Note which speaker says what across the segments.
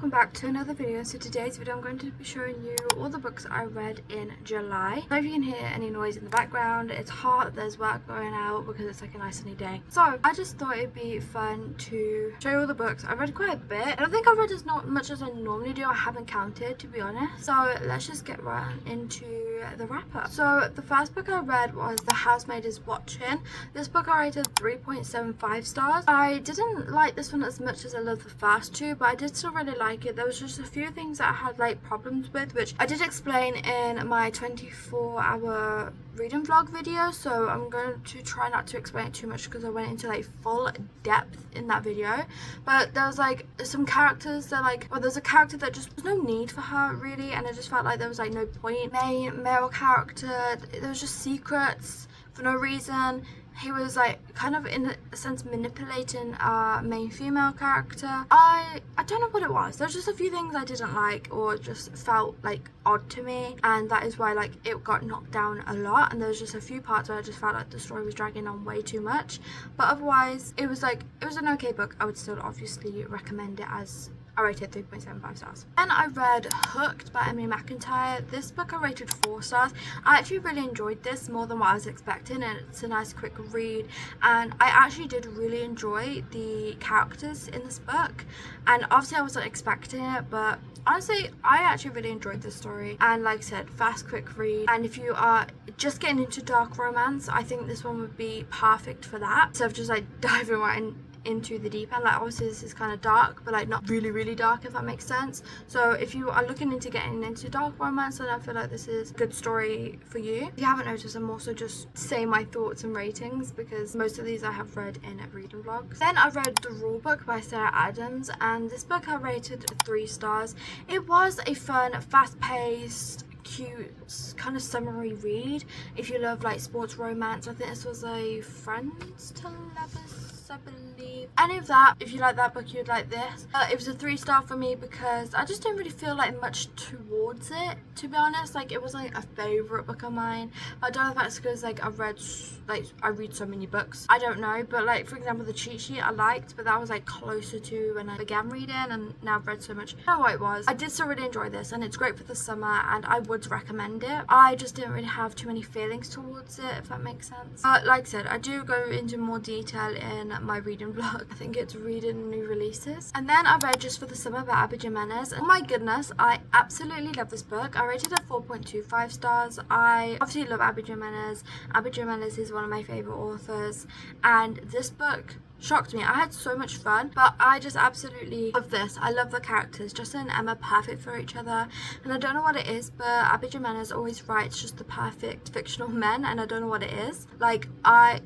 Speaker 1: welcome back to another video. So today's video I'm going to be showing you all the books I read in July. So if you can hear any noise in the background, it's hot, there's work going out because it's like a nice sunny day. So I just thought it'd be fun to show you all the books. I read quite a bit. I don't think I've read as not much as I normally do. I haven't counted, to be honest. So let's just get right into the wrap up. So the first book I read was The Housemaid is Watching. This book I rated 3.75 stars. I didn't like this one as much as I loved the first two, but I did still really like it. There was just a few things that I had like problems with, which I did explain in my 24-hour reading vlog video, so I'm going to try not to explain it too much because I went into like full depth in that video. But there was like some characters that like, well, there's a character that just was no need for her really, and I just felt like there was like no point. Main male character, there was just secrets for no reason. He was like kind of in a sense manipulating our main female character. I don't know what it was. There's just a few things I didn't like or just felt like odd to me, and that is why like it got knocked down a lot. And there was just a few parts where I just felt like the story was dragging on way too much, but otherwise it was an okay book. I would still obviously recommend it, as I rated 3.75 stars. Then I read Hooked by Emily McIntyre. This book I rated 4 stars. I actually really enjoyed this more than what I was expecting, and it's a nice quick read, and I actually did really enjoy the characters in this book, and obviously I wasn't expecting it, but honestly I actually really enjoyed this story. And like I said, fast quick read, and if you are just getting into dark romance, I think this one would be perfect for that. So I've just like diving right into the deep end. Like obviously this is kind of dark, but like not really dark, if that makes sense. So if you are looking into getting into dark romance, then I feel like this is a good story for you. If you haven't noticed, I'm also just saying my thoughts and ratings because most of these I have read in reading vlogs. Then I read The Rule Book by Sarah Adams, and this book I rated 3 stars. It was a fun, fast-paced, cute kind of summary read. If you love like sports romance, I think this was a Friends to Lovers, I believe. Any of that, if you like that book, you'd like this. It was a 3-star for me because I just didn't really feel like much towards it, to be honest. Like it wasn't like a favorite book of mine. I don't know if that's because like I read so many books, I don't know. But like for example, the cheat sheet I liked, but that was like closer to when I began reading, and now I've read so much. I don't know what it was. I did still really enjoy this, and it's great for the summer, and I would recommend it. I just didn't really have too many feelings towards it, if that makes sense. But like I said, I do go into more detail in my reading vlog. I think it's reading new releases. And then I read Just for the Summer by Abby Jimenez. Oh my goodness, I absolutely love this book. I rated it 4.25 stars. I obviously love Abby Jimenez. Abby Jimenez is one of my favorite authors, and this book shocked me. I had so much fun, but I just absolutely love this. I love the characters. Justin and Emma, perfect for each other, and I don't know what it is, but Abby Jimenez always writes just the perfect fictional men, and I don't know what it is. Like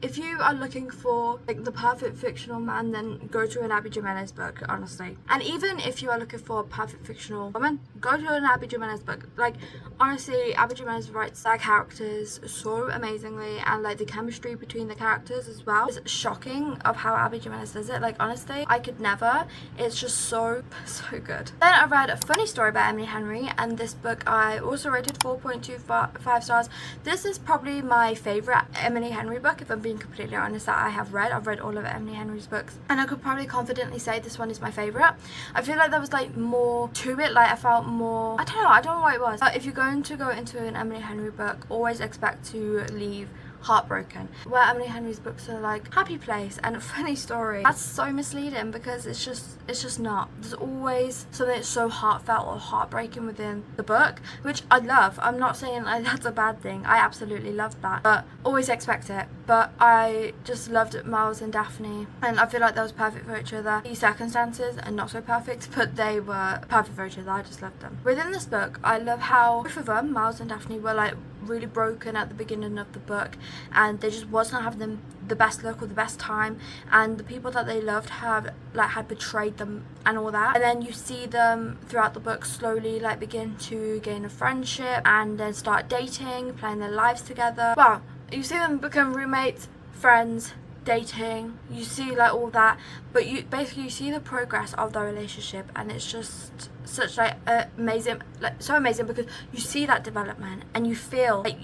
Speaker 1: if you are looking for like the perfect fictional man, then go to an Abby Jimenez book, honestly. And even if you are looking for a perfect fictional woman, go to an Abby Jimenez book. Like honestly, Abby Jimenez writes their characters so amazingly, and like the chemistry between the characters as well is shocking of how Abby Jimenez does it. Like honestly, I could never. It's just so good. Then I read A Funny Story by Emily Henry, and this book I also rated 4.25 stars. This is probably my favorite Emily Henry book, if I'm being completely honest, that I have read. I've read all of Emily Henry's books, and I could probably confidently say this one is my favorite. I feel like there was like more to it. Like I felt more, I don't know what it was. But if you're going to go into an Emily Henry book, always expect to leave heartbroken. Where Emily Henry's books are like happy place and a funny story, that's so misleading because it's just not. There's always something that's so heartfelt or heartbreaking within the book, which I love. I'm not saying like that's a bad thing. I absolutely loved that, but always expect it. But I just loved Miles and Daphne, and I feel like that was perfect for each other. These circumstances are not so perfect, but they were perfect for each other. I just loved them. Within this book, I love how both of them, Miles and Daphne, were like really broken at the beginning of the book, and they just wasn't having the best luck or the best time, and the people that they loved had betrayed them and all that. And then you see them throughout the book slowly like begin to gain a friendship and then start dating, playing their lives together. Well, you see them become roommates, friends, dating, you see like all that, but you see the progress of their relationship, and it's just such like amazing, like so amazing, because you see that development and you feel like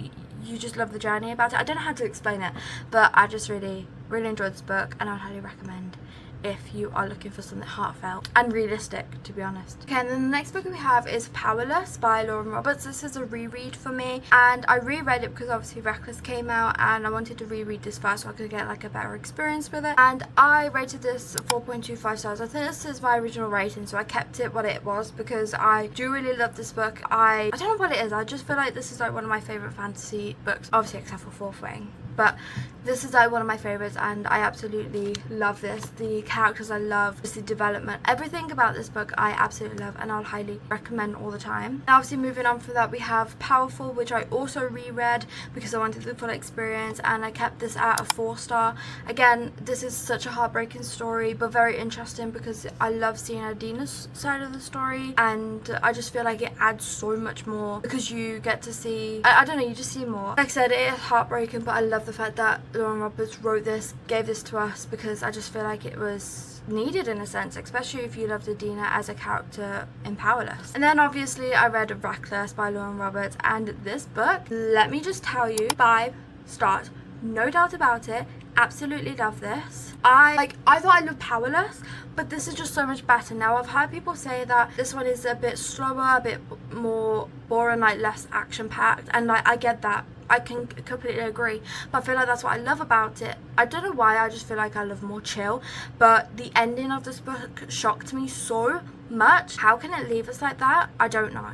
Speaker 1: you just love the journey about it. I don't know how to explain it, but I just really enjoyed this book, and I would highly recommend if you are looking for something heartfelt and realistic, to be honest. Okay, and then the next book we have is Powerless by Lauren Roberts. This is a reread for me, and I reread it because obviously Reckless came out, and I wanted to reread this first so I could get like a better experience with it. And I rated this 4.25 stars. I think this is my original rating, so I kept it what it was because I do really love this book. I don't know what it is, I just feel like this is like one of my favourite fantasy books, obviously except for Fourth Wing. But this is like one of my favourites, and I absolutely love this. The characters I love, just the development, everything about this book I absolutely love, and I'll highly recommend all the time. Now obviously moving on from that, we have Powerful, which I also reread because I wanted the full experience, and I kept this at a 4-star. Again, this is such a heartbreaking story, but very interesting because I love seeing Adina's side of the story, and I just feel like it adds so much more because you get to see, I don't know, you just see more. Like I said, it is heartbreaking, but I love the fact that Lauren Roberts wrote this, gave this to us, because I just feel like it was needed in a sense, especially if you loved Adina as a character in Powerless. And then obviously I read Reckless by Lauren Roberts, and this book, let me just tell you, 5 stars, no doubt about it. Absolutely love this. I thought I loved Powerless, but this is just so much better. Now I've heard people say that this one is a bit slower, a bit more boring, like less action packed, and like I get that, I can completely agree, but I feel like that's what I love about it. I don't know why, I just feel like I love more chill, but the ending of this book shocked me so much. How can it leave us like that? I don't know.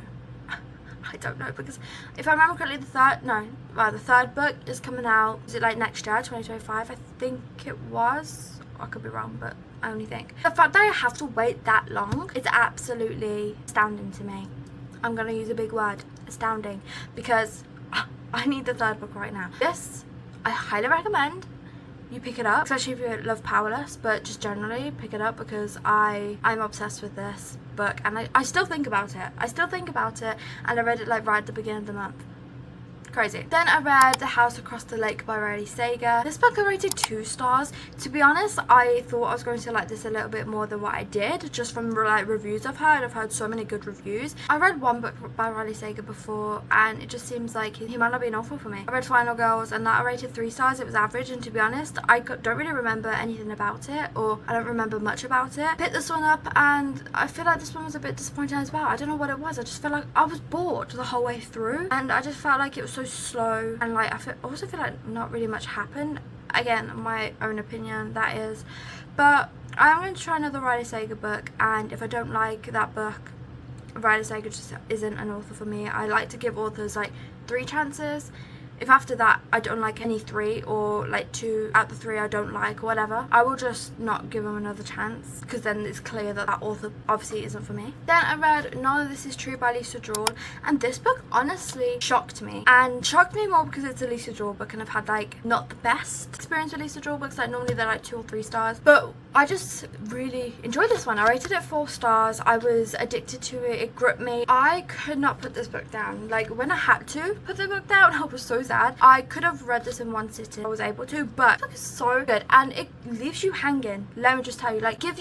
Speaker 1: I don't know, because if I remember correctly, the third book is coming out, is it like next year, 2025? I think it was. I could be wrong, but I only think. The fact that I have to wait that long is absolutely astounding to me. I'm going to use a big word, astounding, because I need the third book right now. This, I highly recommend you pick it up, especially if you love Powerless, but just generally pick it up because I'm obsessed with this book, and I still think about it. And I read it like right at the beginning of the month. Crazy. Then I read The House Across the Lake by Riley Sager. This book I rated 2 stars. To be honest, I thought I was going to like this a little bit more than what I did, just from like reviews I've heard. I've heard so many good reviews. I read one book by Riley Sager before, and it just seems like he might not be an author for me. I read Final Girls, and that I rated 3 stars. It was average, and to be honest, I don't really remember anything about it, or I don't remember much about it. Picked this one up, and I feel like this one was a bit disappointing as well. I don't know what it was. I just felt like I was bored the whole way through, and I just felt like it was so slow, and like I also feel like not really much happened. Again, my own opinion, that is, but I'm going to try another Riley Sager book, and if I don't like that book, Riley Sager just isn't an author for me. I like to give authors like 3 chances. If after that I don't like any 3, or like 2 out of the 3 I don't like or whatever, I will just not give them another chance, because then it's clear that that author obviously isn't for me. Then I read None of This Is True by Lisa Drawl, and this book honestly shocked me, and shocked me more because it's a Lisa Drawl book, and I've had like not the best experience with Lisa Drawl books. Like normally they're like 2 or 3 stars, but I just really enjoyed this one. I rated it 4 stars. I was addicted to it. It gripped me. I could not put this book down. Like when I had to put the book down, I was so sad. I could have read this in one sitting. I was able to, but the book is so good, and it leaves you hanging. Let me just tell you, like it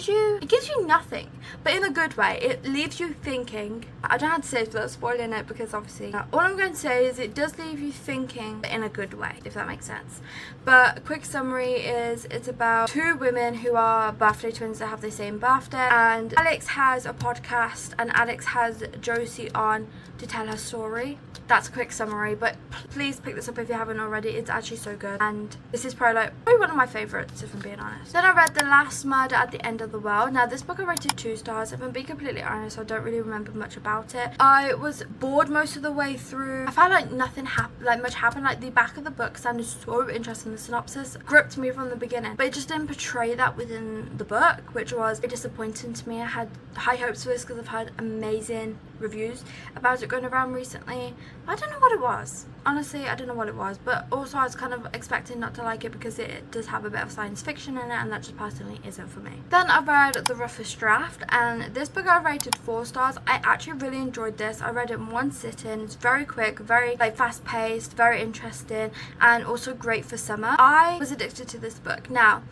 Speaker 1: gives you nothing, but in a good way. It leaves you thinking. I don't know how to say it without spoiling it, because obviously all I'm going to say is it does leave you thinking in a good way, if that makes sense. But a quick summary is it's about 2 women who are birthday twins that have the same birthday, and Alex has a podcast, and Alex has Josie on to tell her story. That's a quick summary, but please pick this up if you haven't already. It's actually so good, and this is probably one of my favorites, if I'm being honest. Then I read The Last Murder at the End of the World. Now this book I rated 2 stars. If I'm being completely honest, I don't really remember much about it. I was bored most of the way through. I felt like nothing much happened. Like the back of the book sounded so interesting. The synopsis gripped me from the beginning, but it just didn't portray that within the book, which was disappointing to me. I had high hopes for this because I've heard amazing reviews about it going around recently. I don't know what it was. Honestly, I don't know what it was, but also I was kind of expecting not to like it because it does have a bit of science fiction in it, and that just personally isn't for me. Then I read The Roughest Draft, and this book I rated 4 stars. I actually really enjoyed this. I read it in one sitting. It's very quick, very like fast paced, very interesting, and also great for summer. I was addicted to this book. Now,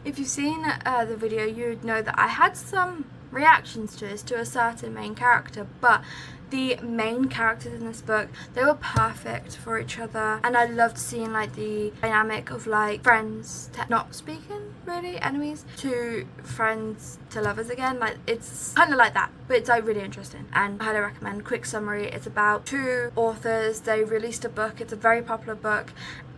Speaker 1: if you've seen the video, you'd know that I had some reactions to this, to a certain main character, but the main characters in this book, they were perfect for each other, and I loved seeing like the dynamic of like friends not speaking, really, enemies to friends to lovers again. Like, it's kind of like that, but it's like really interesting, and I highly recommend. Quick summary: it's about two authors. They released a book. It's a very popular book,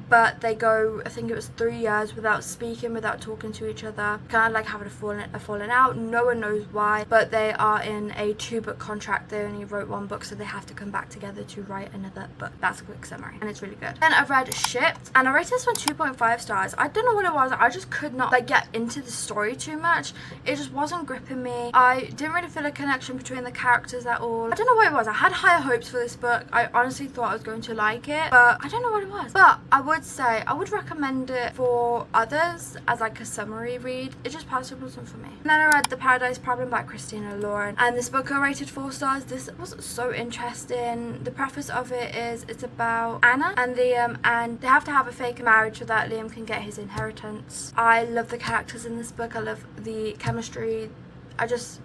Speaker 1: but they go, I think it was 3 years without speaking, without talking to each other, kind of like having a falling out. No one knows why, but they are in a 2-book contract. They only wrote 1 book, so they have to come back together to write another book. That's a quick summary, and it's really good. Then I've read Shipped, and I rated this one 2.5 stars. I don't know what it was. I just could not like get into the story too much. It just wasn't gripping me. I didn't really feel a connection between the characters at all. I don't know what it was. I had higher hopes for this book. I honestly thought I was going to like it, but I don't know what it was. But I would say I would recommend it for others as like a summary read. It just personally wasn't for me. And then I read The Paradise Problem by Christina Lauren, and this book I rated 4 stars. This was so interesting. The preface of it is it's about Anna and Liam, and they have to have a fake marriage so that Liam can get his inheritance. I love the characters in this book. I love the chemistry. I just,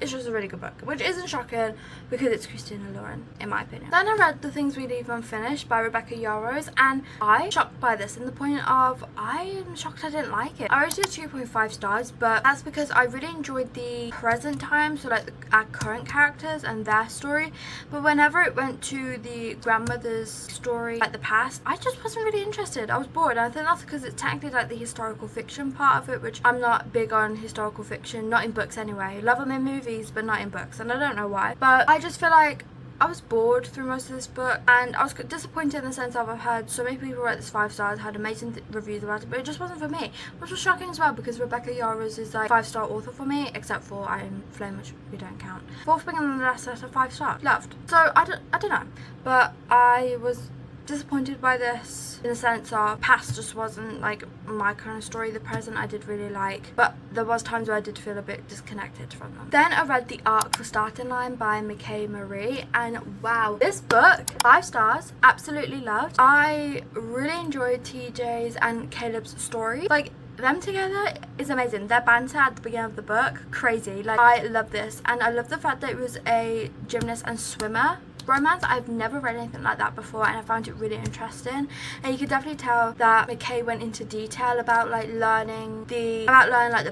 Speaker 1: it's just a really good book, which isn't shocking because it's Christina Lauren, in my opinion. Then I read The Things We Leave Unfinished by Rebecca Yarros, and I'm shocked by this in the point of I'm shocked I didn't like it. I rated it 2.5 stars, but that's because I really enjoyed the present time, so like our current characters and their story. But whenever it went to the grandmother's story, like the past, I just wasn't really interested. I was bored, and I think that's because it's technically like the historical fiction part of it, which I'm not big on historical fiction, not in books anyway. Love them in movies, but not in books, and I don't know why. But I just feel like I was bored through most of this book, and I was disappointed in the sense of I've heard so many people rate this 5 stars, had amazing reviews about it, but it just wasn't for me, which was shocking as well because Rebecca Yarros is like 5-star author for me, except for I Am Flame, which we don't count. Fourth Spring and the Last Set of 5 stars. Loved. So I don't know, but I was disappointed by this in the sense of past just wasn't like my kind of story. The present I did really like, but there was times where I did feel a bit disconnected from them. Then I read The Arc for Starting Line by McKay Marie, and wow, this book, 5 stars, absolutely loved. I really enjoyed TJ's and Caleb's story. Like, them together is amazing. Their banter at the beginning of the book, crazy. Like, I love this, and I love the fact that it was a gymnast and swimmer romance. I've never read anything like that before, and I found it really interesting. And you could definitely tell that McKay went into detail about learning the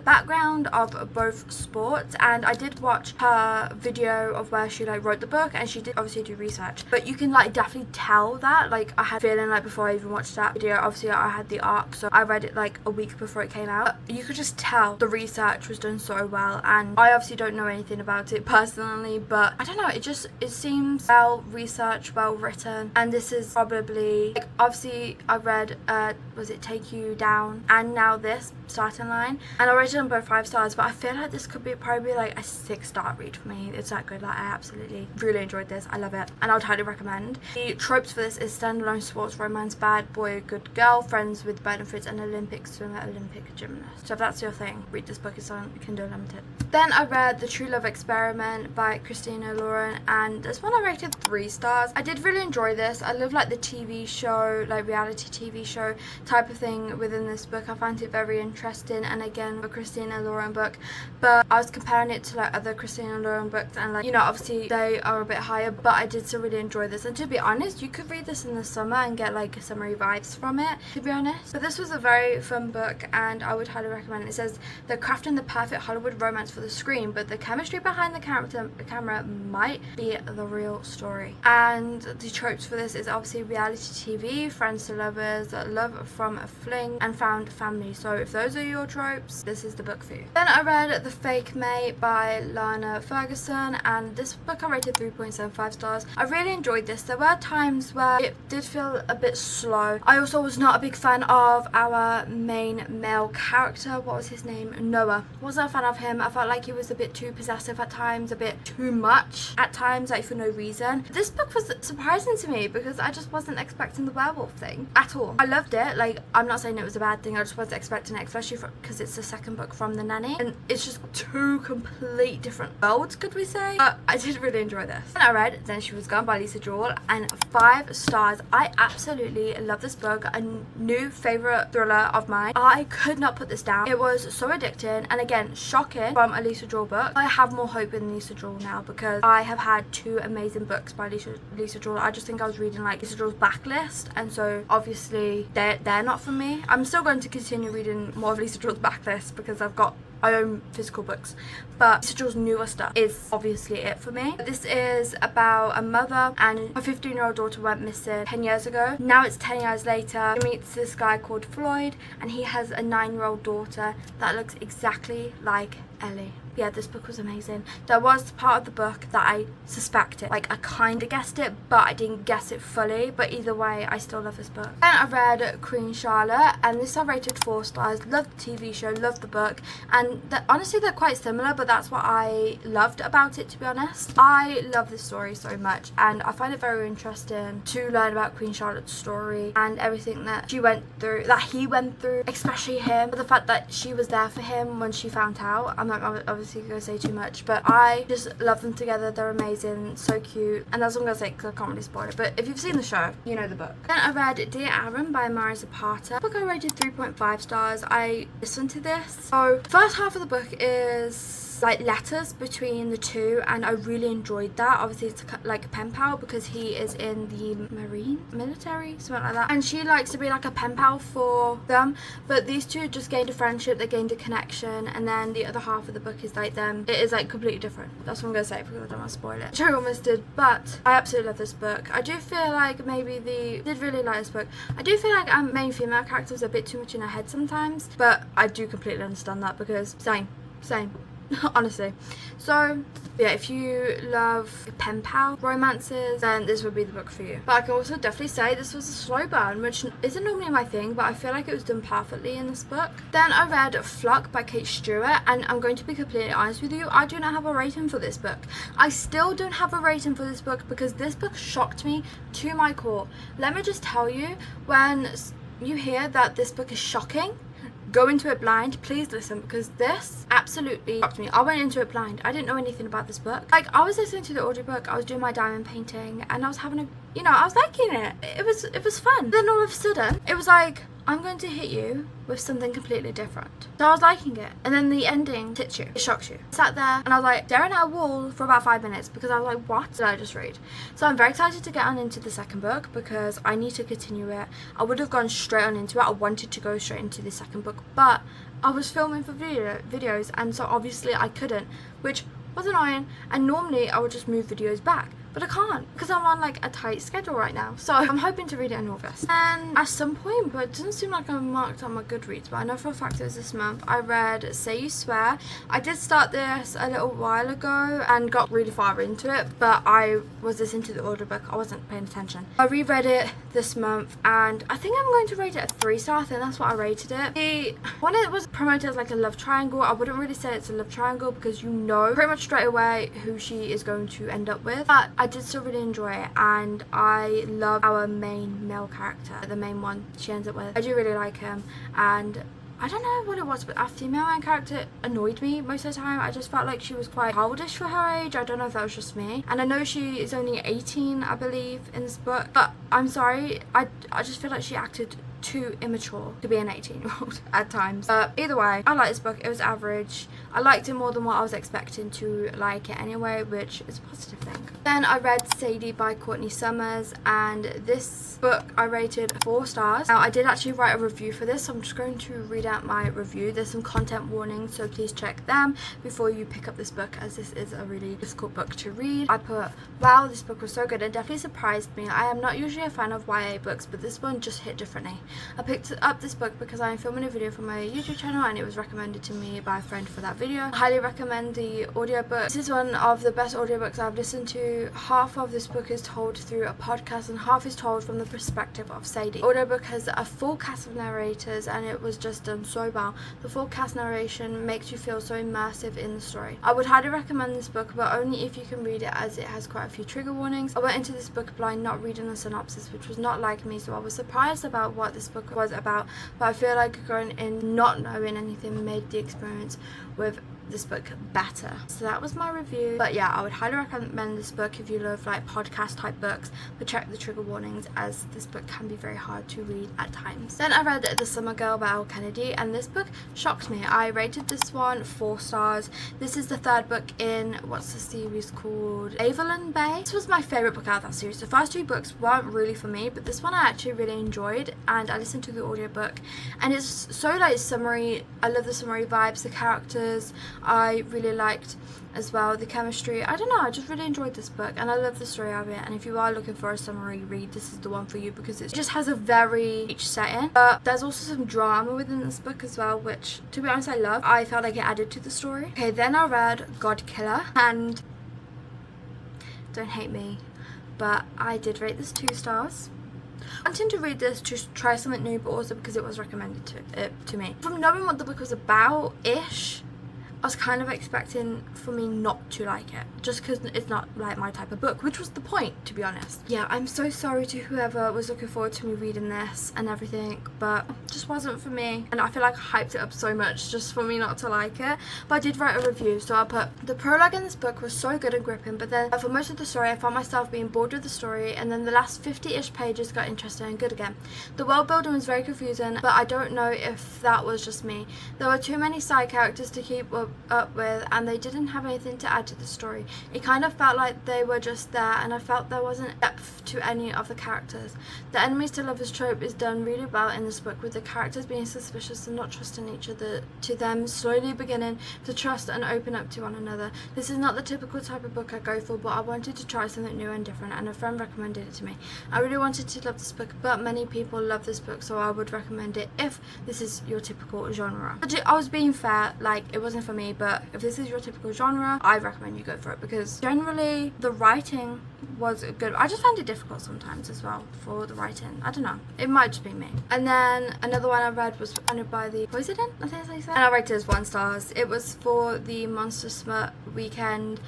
Speaker 1: background of both sports. And I did watch her video of where she wrote the book, and she did obviously do research, but you can definitely tell that. I had a feeling before I even watched that video, obviously I had the arc, so I read it a week before it came out. But you could just tell the research was done so well, and I obviously don't know anything about it personally, but I don't know, it seems well researched, well written. And this is probably obviously I read was it Take You Down and now this Starting Line, and I rated them both 5 stars, but I feel like this could be probably a 6-star read for me. It's that good. I absolutely really enjoyed this. I love it, and I would highly recommend. The tropes for this is standalone sports romance, bad boy, good girl, friends with benefits, and Olympic swimmer, Olympic gymnast. So if that's your thing, read this book. It's on Kindle Unlimited. Then I read The True Love Experiment by Christina Lauren, and this one I rated 3 stars. I did really enjoy this. I love the TV show, reality TV show type of thing within this book. I found it very interesting, and again, a Christina Lauren book, but I was comparing it to other Christina Lauren books, and obviously they are a bit higher, but I did still really enjoy this. And to be honest, you could read this in the summer and get summery vibes from it, to be honest. But this was a very fun book, and I would highly recommend it. It says they're crafting the perfect Hollywood romance for the screen, but the chemistry behind the camera might be the real story. And the tropes for this is obviously reality TV, friends to lovers, love from a fling, and found family. So if those are your tropes, this is the book for you. Then I read The Fake Mate by Lana Ferguson, and this book I rated 3.75 stars. I really enjoyed this. There were times where it did feel a bit slow. I also was not a big fan of our main male character. What was his name? Noah. Wasn't a fan of him. I felt like he was a bit too possessive at times, a bit too much at times, for no reason. person. This book was surprising to me because I just wasn't expecting the werewolf thing at all. I loved it. Like, I'm not saying it was a bad thing, I just wasn't expecting it, especially because it's the second book from the nanny and it's just two complete different worlds, could we say. But I did really enjoy this. And I read Then She Was Gone by Lisa Joel, and 5 stars. I absolutely love this book. A new favorite thriller of mine. I could not put this down. It was so addicting, and again, shocking from a Lisa Joel book. I have more hope in Lisa Joel now because I have had 2 amazing books by Lisa Joel. I just think I was reading like Lisa Joel's backlist, and so obviously they're not for me. I'm still going to continue reading more of Lisa Joel's backlist because I own physical books, but Lisa Joel's newer stuff is obviously it for me. This is about a mother and her 15-year-old daughter went missing 10 years ago. Now it's 10 years later. She meets this guy called Floyd, and he has a 9-year-old daughter that looks exactly like Ellie. Yeah, this book was amazing. There was part of the book that I suspected. Like, I kind of guessed it, but I didn't guess it fully. But either way, I still love this book. Then I read Queen Charlotte, and this I rated 4 stars. Loved the TV show, loved the book. And honestly, they're quite similar, but that's what I loved about it, to be honest. I love this story so much, and I find it very interesting to learn about Queen Charlotte's story and everything that she went through, that he went through, especially him. But the fact that she was there for him when she found out. I'm not obviously gonna say too much, but I just love them together. They're amazing, so cute, and that's what I'm gonna say because I can't really spoil it, but if you've seen the show, you know the book. Then I read Dear Aaron by Mara Zapata. The book I rated 3.5 stars. I listened to this. So first half of the book is like letters between the two, and I really enjoyed that. Obviously it's like a pen pal because he is in the military, something like that, and she likes to be like a pen pal for them. But these two just gained a friendship, they gained a connection, and then the other half of the book is like them. It is like completely different. That's what I'm gonna say because I don't want to spoil it, which I almost did. But I absolutely love this book. I do feel like maybe did really like this book. I do feel like our main female character was a bit too much in her head sometimes, but I do completely understand that because same honestly. So yeah, if you love pen pal romances, then this would be the book for you. But I can also definitely say this was a slow burn, which isn't normally my thing, but I feel like it was done perfectly in this book. Then I read Flock by Kate Stewart, and I'm going to be completely honest with you, I do not have a rating for this book. I still don't have a rating for this book because this book shocked me to my core. Let me just tell you, when you hear that this book is shocking, go into it blind. Please listen, because this absolutely shocked me. I went into it blind. I didn't know anything about this book. Like, I was listening to the audiobook, I was doing my diamond painting, and I was having I was liking it. It was fun. Then all of a sudden, it was like, I'm going to hit you with something completely different. So I was liking it, and then the ending hits you. It shocks you. I sat there and I was like staring at a wall for about 5 minutes because I was like, what did I just read? So I'm very excited to get on into the second book because I need to continue it. I would have gone straight on into it. I wanted to go straight into the second book, but I was filming for videos, and so obviously I couldn't, which was annoying. And normally I would just move videos back, but I can't because I'm on like a tight schedule right now. So I'm hoping to read it in August. And at some point, but it doesn't seem like I'm marked on my Goodreads, but I know for a fact it was this month, I read Say You Swear. I did start this a little while ago and got really far into it, but I was listening to the audiobook. I wasn't paying attention. I reread it this month, and I think I'm going to rate it a 3-star. I think that's what I rated it. When it was promoted as like a love triangle, I wouldn't really say it's a love triangle because you know pretty much straight away who she is going to end up with, but I did still really enjoy it, and I love our main male character, the main one she ends up with. I do really like him, and I don't know what it was, but our female main character annoyed me most of the time. I just felt like she was quite childish for her age. I don't know if that was just me. And I know she is only 18, I believe, in this book, but I'm sorry, I just feel like she acted too immature to be an 18-year-old at times. But either way, I like this book. It was average. I liked it more than what I was expecting to like it anyway, which is a positive thing. Then I read Sadie by Courtney Summers, and this book I rated 4 stars. Now I did actually write a review for this, so I'm just going to read out my review. There's some content warnings, so please check them before you pick up this book, as this is a really difficult book to read. I put, wow, this book was so good. It definitely surprised me. I am not usually a fan of YA books, but this one just hit differently. I picked up this book because I am filming a video for my YouTube channel, and it was recommended to me by a friend for that video. I highly recommend the audiobook. This is one of the best audiobooks I've listened to. Half of of this book is told through a podcast and half is told from the perspective of Sadie. The audiobook has a full cast of narrators and it was just done so well. The full cast narration makes you feel so immersive in the story. I would highly recommend this book, but only if you can read it, as it has quite a few trigger warnings. I went into this book blind, not reading the synopsis, which was not like me, so I was surprised about what this book was about, but I feel like going in not knowing anything made the experience with this book better. So that was my review. But yeah, I would highly recommend this book if you love like podcast type books, but check the trigger warnings as this book can be very hard to read at times. Then I read The Summer Girl by Elle Kennedy, and this book shocked me. I rated this one 4 stars. This is the 3rd book in, what's the series called, Avalon Bay. This was my favorite book out of that series. The first 2 books weren't really for me, but this one I actually really enjoyed, and I listened to the audiobook, and it's so like summery. I love the summery vibes, the characters I really liked as well, the chemistry. I don't know, I just really enjoyed this book and I love the story of it. And if you are looking for a summery read, this is the one for you because it just has a very beach setting, but there's also some drama within this book as well, which to be honest I love. I felt like it added to the story. Okay, then I read God Killer, and don't hate me, but I did rate this 2 stars. Wanting to read this to try something new, but also because it was recommended to me. From knowing what the book was about-ish, I was kind of expecting for me not to like it, just because it's not like my type of book, which was the point, to be honest. Yeah, I'm so sorry to whoever was looking forward to me reading this and everything, but it just wasn't for me. And I feel like I hyped it up so much just for me not to like it. But I did write a review, so I put, the prologue in this book was so good and gripping, but then for most of the story I found myself being bored with the story, and then the last 50-ish pages got interesting and good again. The world building was very confusing, but I don't know if that was just me. There were too many side characters to keep up with, and they didn't have anything to add to the story. It kind of felt like they were just there, and I felt there wasn't depth to any of the characters. The enemies to lovers trope is done really well in this book, with the characters being suspicious and not trusting each other, to them slowly beginning to trust and open up to one another. This is not the typical type of book I go for, but I wanted to try something new and different, and a friend recommended it to me. I really wanted to love this book, but many people love this book, so I would recommend it if this is your typical genre. I was being fair, like it wasn't for me, but if this is your typical genre, I recommend you go for it, because generally the writing was good. I just find it difficult sometimes as well for the writing. I don't know, it might just be me. And then another one I read was funded by the Poison, I think that's how you say it, and I rated it as 1 star. It was for the Monster Smut weekend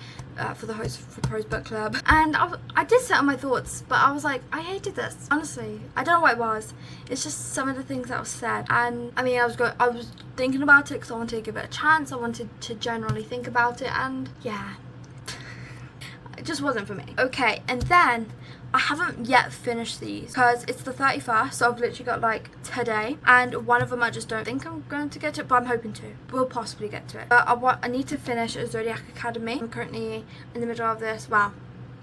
Speaker 1: for the host for Prose Book Club, and I did set on my thoughts, but I was like, I hated this, honestly. I don't know what it was, it's just some of the things that was said. And I mean, I was thinking about it because I wanted to give it a chance. I wanted to generally think about it, and yeah, it just wasn't for me. Okay, and then I haven't yet finished these because it's the 31st, so I've literally got like today, and one of them I just don't think I'm going to get to it, but I'm hoping to. We'll possibly get to it. But I need to finish Zodiac Academy. I'm currently in the middle of this. Wow,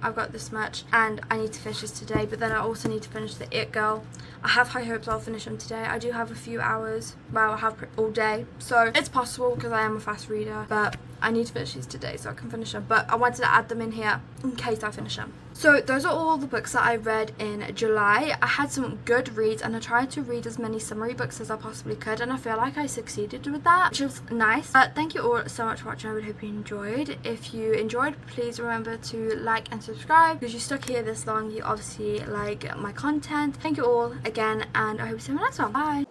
Speaker 1: I've got this much, and I need to finish this today, but then I also need to finish the It Girl. I have high hopes I'll finish them today. I do have a few hours, well, I have all day, so it's possible because I am a fast reader, but I need to finish these today so I can finish them. But I wanted to add them in here in case I finish them. So those are all the books that I read in July. I had some good reads, and I tried to read as many summary books as I possibly could, and I feel like I succeeded with that, which was nice. But thank you all so much for watching. I really hope you enjoyed. If you enjoyed, please remember to like and subscribe, because you stuck here this long, you obviously like my content. Thank you all again, and I hope to see you in the next one. Bye.